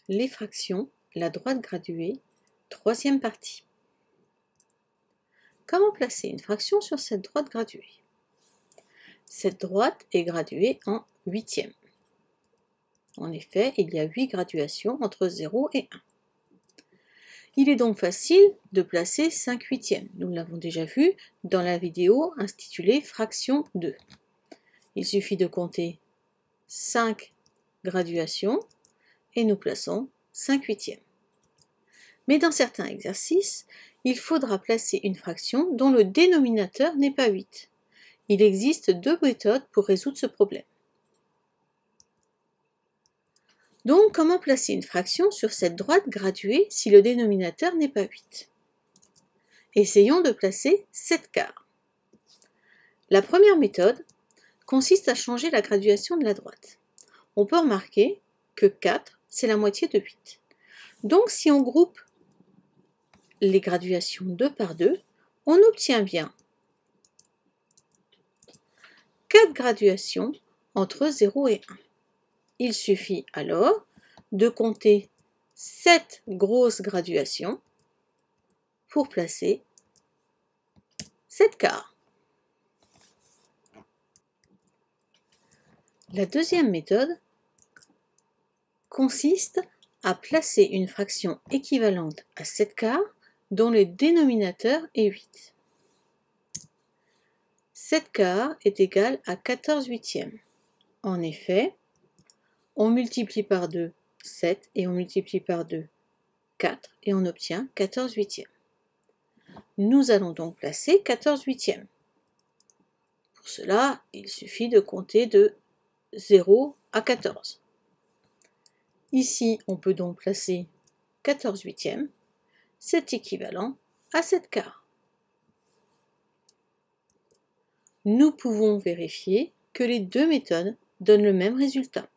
Les fractions, la droite graduée, troisième partie. Comment placer une fraction sur cette droite graduée? Cette droite est graduée en huitièmes. En effet, il y a 8 graduations entre 0 et 1. Il est donc facile de placer 5 huitièmes. Nous l'avons déjà vu dans la vidéo intitulée Fraction 2. Il suffit de compter 5 graduations et nous plaçons 5 huitièmes. Mais dans certains exercices, il faudra placer une fraction dont le dénominateur n'est pas 8. Il existe 2 méthodes pour résoudre ce problème. Donc, comment placer une fraction sur cette droite graduée si le dénominateur n'est pas 8? Essayons de placer 7 quarts. La première méthode consiste à changer la graduation de la droite. On peut remarquer que 4, c'est la moitié de 8. Donc, si on groupe les graduations 2 par 2, on obtient bien 4 graduations entre 0 et 1. Il suffit alors de compter 7 grosses graduations pour placer 7 quarts. La deuxième méthode consiste à placer une fraction équivalente à 7 quarts dont le dénominateur est 8. 7 quarts est égal à 14 huitièmes. En effet, on multiplie par 2 7 et on multiplie par 2 4 et on obtient 14 huitièmes. Nous allons donc placer 14 huitièmes. Pour cela, il suffit de compter de 0 à 14. Ici, on peut donc placer 14 huitièmes. C'est équivalent à 7 quarts. Nous pouvons vérifier que les deux méthodes donnent le même résultat.